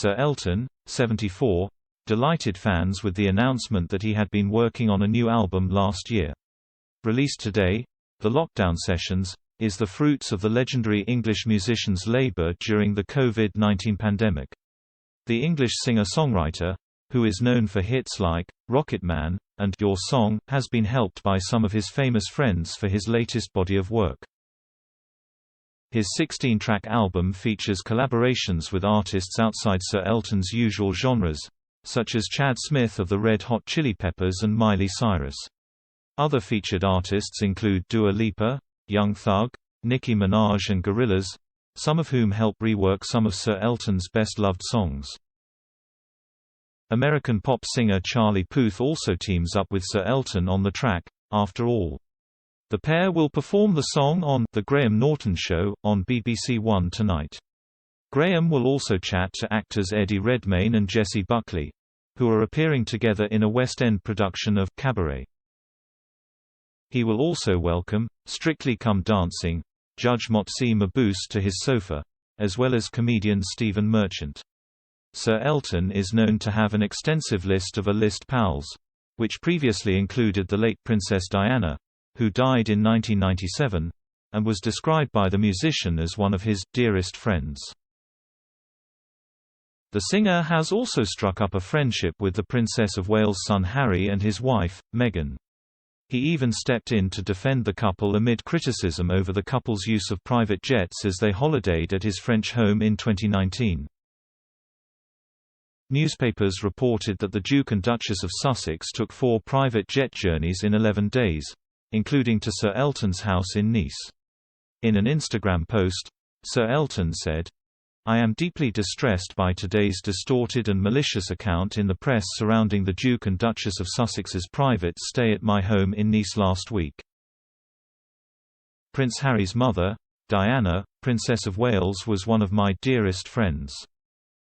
Sir Elton, 74, delighted fans with the announcement that he had been working on a new album last year. Released today, The Lockdown Sessions is the fruits of the legendary English musician's labour during the COVID-19 pandemic. The English singer-songwriter, who is known for hits like Rocket Man and Your Song, has been helped by some of his famous friends for his latest body of work. His 16-track album features collaborations with artists outside Sir Elton's usual genres, such as Chad Smith of the Red Hot Chili Peppers and Miley Cyrus. Other featured artists include Dua Lipa, Young Thug, Nicki Minaj and Gorillaz, some of whom help rework some of Sir Elton's best-loved songs. American pop singer Charlie Puth also teams up with Sir Elton on the track, After All. The pair will perform the song on The Graham Norton Show on BBC One tonight. Graham will also chat to actors Eddie Redmayne and Jessie Buckley, who are appearing together in a West End production of Cabaret. He will also welcome Strictly Come Dancing judge Motsi Mabuse to his sofa, as well as comedian Stephen Merchant. Sir Elton is known to have an extensive list of A-list pals, which previously included the late Princess Diana, who died in 1997, and was described by the musician as one of his dearest friends. The singer has also struck up a friendship with the Princess of Wales' son Harry and his wife, Meghan. He even stepped in to defend the couple amid criticism over the couple's use of private jets as they holidayed at his French home in 2019. Newspapers reported that the Duke and Duchess of Sussex took 4 private jet journeys in 11 days, including to Sir Elton's house in Nice. In an Instagram post, Sir Elton said, "I am deeply distressed by today's distorted and malicious account in the press surrounding the Duke and Duchess of Sussex's private stay at my home in Nice last week." Prince Harry's mother, Diana, Princess of Wales, was one of my dearest friends.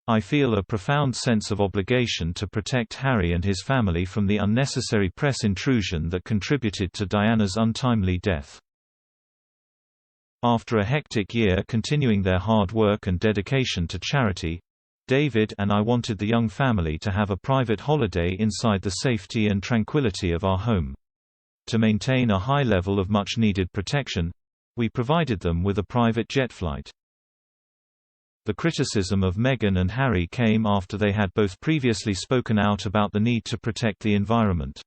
I feel a profound sense of obligation to protect Harry and his family from the unnecessary press intrusion that contributed to Diana's untimely death. After a hectic year continuing their hard work and dedication to charity, David and I wanted the young family to have a private holiday inside the safety and tranquility of our home. To maintain a high level of much-needed protection, we provided them with a private jet flight. The criticism of Meghan and Harry came after they had both previously spoken out about the need to protect the environment.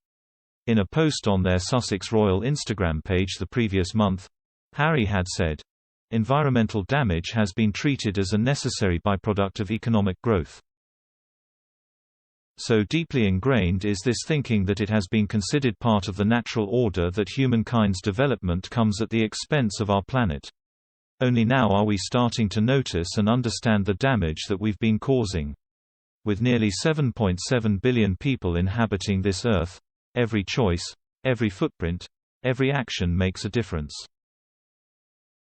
In a post on their Sussex Royal Instagram page the previous month, Harry had said, "Environmental damage has been treated as a necessary byproduct of economic growth." So deeply ingrained is this thinking that it has been considered part of the natural order that humankind's development comes at the expense of our planet. Only now are we starting to notice and understand the damage that we've been causing. With nearly 7.7 billion people inhabiting this Earth, every choice, every footprint, every action makes a difference.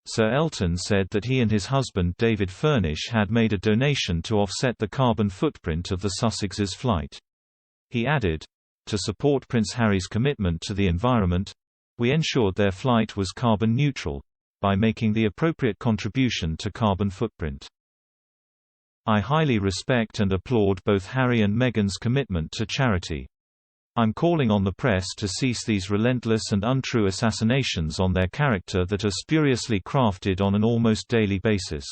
Sir Elton said that he and his husband David Furnish had made a donation to offset the carbon footprint of the Sussex's flight. He added, "To support Prince Harry's commitment to the environment, we ensured their flight was carbon neutral by making the appropriate contribution to carbon footprint." I highly respect and applaud both Harry and Meghan's commitment to charity. I'm calling on the press to cease these relentless and untrue assassinations on their character that are spuriously crafted on an almost daily basis.